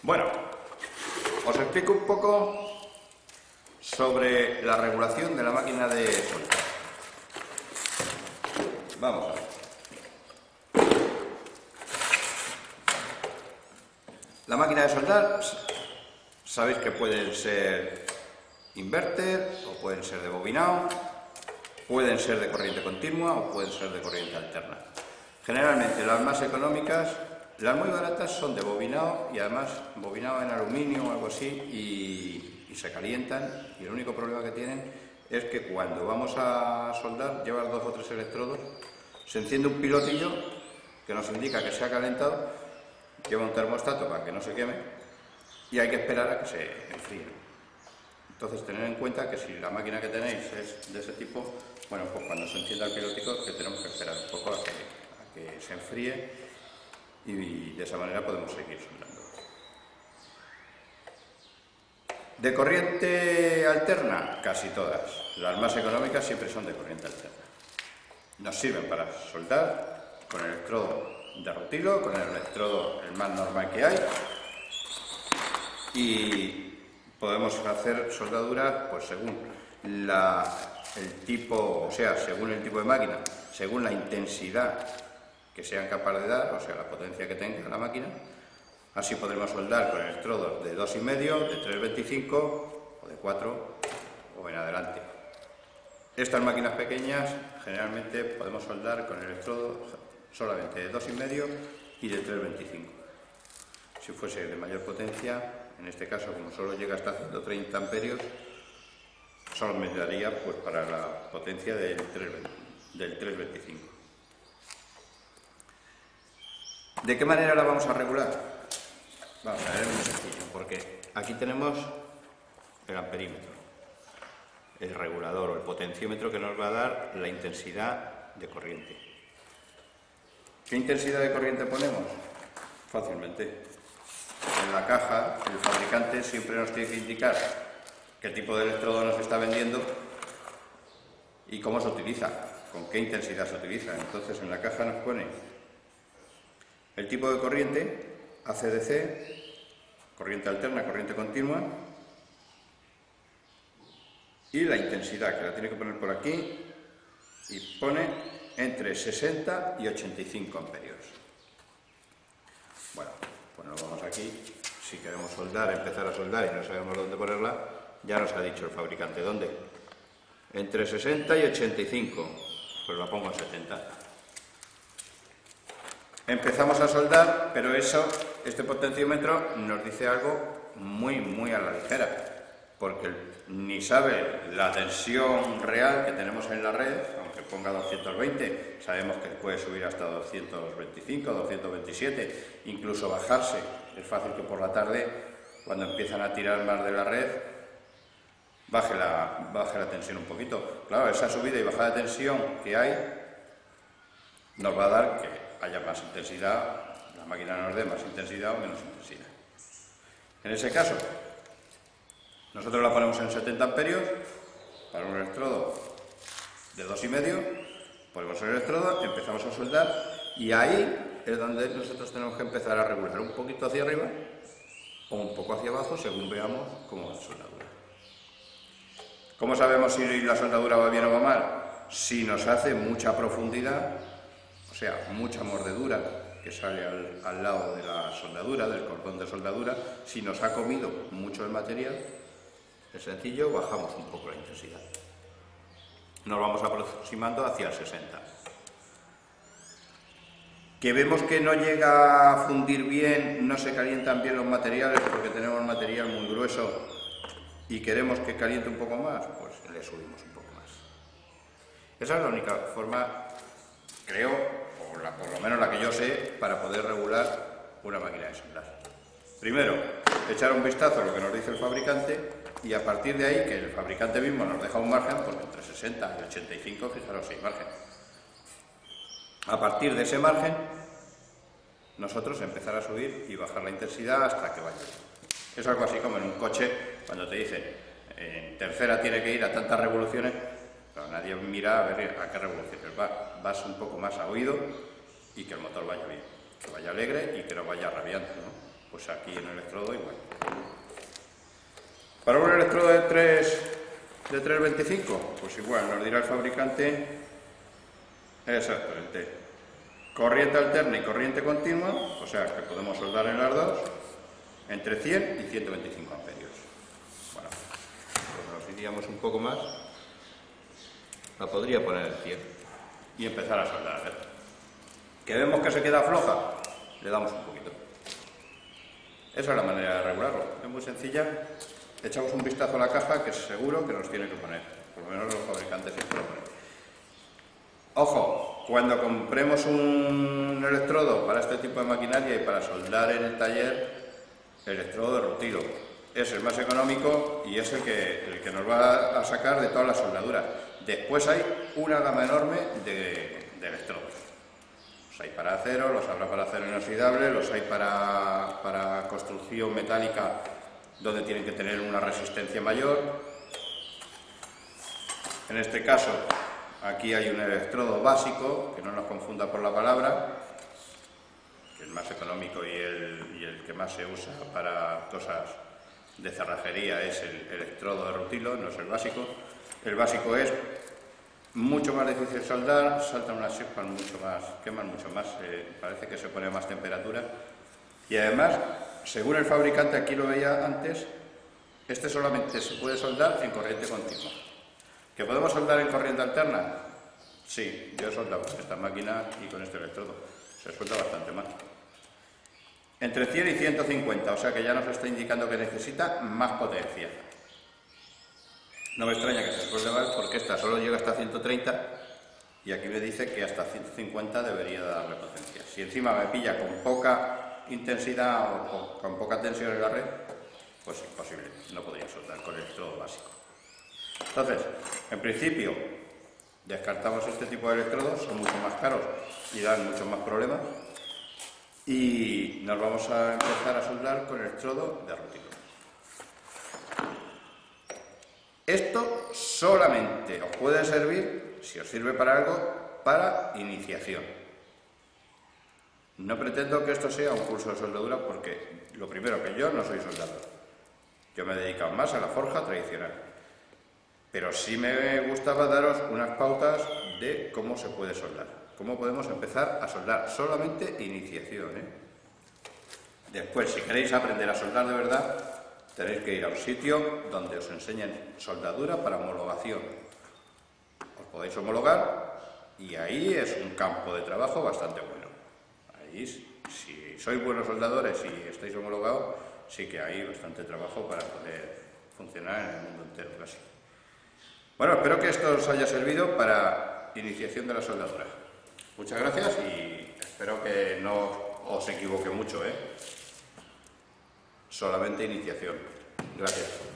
Bueno, os explico un poco sobre la regulación de la máquina de soldar. Vamos a ver. La máquina de soldar, sabéis que pueden ser inverter o pueden ser de bobinado, pueden ser de corriente continua o pueden ser de corriente alterna. Generalmente las más económicas, las muy baratas son de bobinado y además bobinado en aluminio o algo así y se calientan, y el único problema que tienen es que cuando vamos a soldar, llevan 2 o 3 electrodos, se enciende un pilotillo que nos indica que se ha calentado, lleva un termostato para que no se queme y hay que esperar a que se enfríe. Entonces tened en cuenta que si la máquina que tenéis es de ese tipo, bueno, pues cuando se encienda el pilotico, que tenemos que esperar un poco a que se enfríe y de esa manera podemos seguir soldando. De corriente alterna, casi todas. Las más económicas siempre son de corriente alterna. Nos sirven para soldar con el electrodo de rutilo, con el electrodo el más normal que hay, y podemos hacer soldaduras pues según el tipo, o sea, según el tipo de máquina, según la intensidad que sean capaces de dar, o sea, la potencia que tenga la máquina. Así podremos soldar con electrodos de 2,5, de 3,25 o de 4 o en adelante. Estas máquinas pequeñas generalmente podemos soldar con electrodos solamente de 2,5 y de 3,25. Si fuese de mayor potencia, en este caso como solo llega hasta 130 amperios, solo me daría pues para la potencia del 3,25. ¿De qué manera la vamos a regular? Vamos a ver, es muy sencillo, porque aquí tenemos el amperímetro, el regulador o el potenciómetro que nos va a dar la intensidad de corriente. ¿Qué intensidad de corriente ponemos? Fácilmente. En la caja, el fabricante siempre nos tiene que indicar qué tipo de electrodo nos está vendiendo y cómo se utiliza, con qué intensidad se utiliza. Entonces en la caja nos pone el tipo de corriente, AC/DC, corriente alterna, corriente continua, y la intensidad, que la tiene que poner por aquí, y pone entre 60 y 85 amperios. Bueno, pues nos vamos aquí. Si queremos soldar, empezar a soldar y no sabemos dónde ponerla, ya nos ha dicho el fabricante dónde. Entre 60 y 85, pues la pongo a 70. Empezamos a soldar, pero este potenciómetro nos dice algo muy a la ligera, porque ni sabe la tensión real que tenemos en la red. Aunque ponga 220, sabemos que puede subir hasta 225, 227, incluso bajarse. Es fácil que por la tarde, cuando empiezan a tirar más de la red, baje la tensión un poquito. Claro, esa subida y bajada de tensión que hay nos va a dar que haya más intensidad, la máquina nos dé más intensidad o menos intensidad. En ese caso, nosotros la ponemos en 70 amperios para un electrodo de 2,5, ponemos el electrodo, empezamos a soldar y ahí es donde nosotros tenemos que empezar a regular un poquito hacia arriba o un poco hacia abajo según veamos cómo va la soldadura. ¿Cómo sabemos si la soldadura va bien o va mal? Si nos hace mucha profundidad, o sea, mucha mordedura que sale al lado de la soldadura, del cordón de soldadura, si nos ha comido mucho el material, es sencillo, bajamos un poco la intensidad. Nos vamos aproximando hacia el 60. Que vemos que no llega a fundir bien, no se calientan bien los materiales porque tenemos material muy grueso y queremos que caliente un poco más, pues le subimos un poco más. Esa es la única forma, creo, por lo menos la que yo sé, para poder regular una máquina de soldar. Primero, echar un vistazo a lo que nos dice el fabricante y a partir de ahí, que el fabricante mismo nos deja un margen, pues entre 60 y 85, fijaros, hay margen. A partir de ese margen, nosotros empezar a subir y bajar la intensidad hasta que vaya. Es algo así como en un coche, cuando te dicen en tercera tiene que ir a tantas revoluciones, pero nadie mira a ver a qué revoluciones va. Vas un poco más a oído y que el motor vaya bien, que vaya alegre y que no vaya rabiando, ¿no? Pues aquí en el electrodo igual. Para un electrodo de 3,25, pues igual, nos dirá el fabricante exactamente. Corriente alterna y corriente continua, o sea que podemos soldar en las dos, entre 100 y 125 amperios. Bueno, pues nos iríamos un poco más, la podría poner en 100 y empezar a soldar. A ver. ¿Que vemos que se queda floja? Le damos un poquito. Esa es la manera de regularlo, es muy sencilla. Echamos un vistazo a la caja que seguro que nos tiene que poner, por lo menos los fabricantes siempre lo ponen. Ojo, cuando compremos un electrodo para este tipo de maquinaria y para soldar en el taller, el electrodo de rutilo es el más económico y es el que nos va a sacar de todas las soldaduras. Después hay una gama enorme de electrodos. Los hay para acero, los habrá para acero inoxidable, los hay para construcción metálica donde tienen que tener una resistencia mayor. En este caso, aquí hay un electrodo básico, que no nos confunda por la palabra, que el más económico y el que más se usa para cosas de cerrajería es el electrodo de rutilo, no es el básico. El básico es mucho más difícil de soldar, saltan unas chispas mucho más, queman mucho más, parece que se pone a más temperatura. Y además, según el fabricante, aquí lo veía antes, este solamente se puede soldar en corriente continua. ¿Que podemos soldar en corriente alterna? Sí, yo he soldado con esta máquina y con este electrodo. Se suelda bastante más. Entre 100 y 150, o sea que ya nos está indicando que necesita más potencia. No me extraña que se suelde mal porque esta solo llega hasta 130 y aquí me dice que hasta 150 debería darle potencia. Si encima me pilla con poca intensidad o con poca tensión en la red, pues imposible, no podría soldar con el electrodo básico. Entonces, en principio, descartamos este tipo de electrodos, son mucho más caros y dan muchos más problemas. Y nos vamos a empezar a soldar con el electrodo de rutilo. Esto solamente os puede servir, si os sirve para algo, para iniciación. No pretendo que esto sea un curso de soldadura porque, lo primero, que yo no soy soldador. Yo me he dedicado más a la forja tradicional. Pero sí me gustaba daros unas pautas de cómo se puede soldar. Cómo podemos empezar a soldar. Solamente iniciación, ¿eh? Después, si queréis aprender a soldar de verdad, tenéis que ir a un sitio donde os enseñen soldadura para homologación. Os podéis homologar y ahí es un campo de trabajo bastante bueno. Ahí, si sois buenos soldadores y estáis homologados, sí que hay bastante trabajo para poder funcionar en el mundo entero casi. Bueno, espero que esto os haya servido para iniciación de la soldadura. Muchas gracias y espero que no os equivoque mucho, ¿eh? Solamente iniciación. Gracias.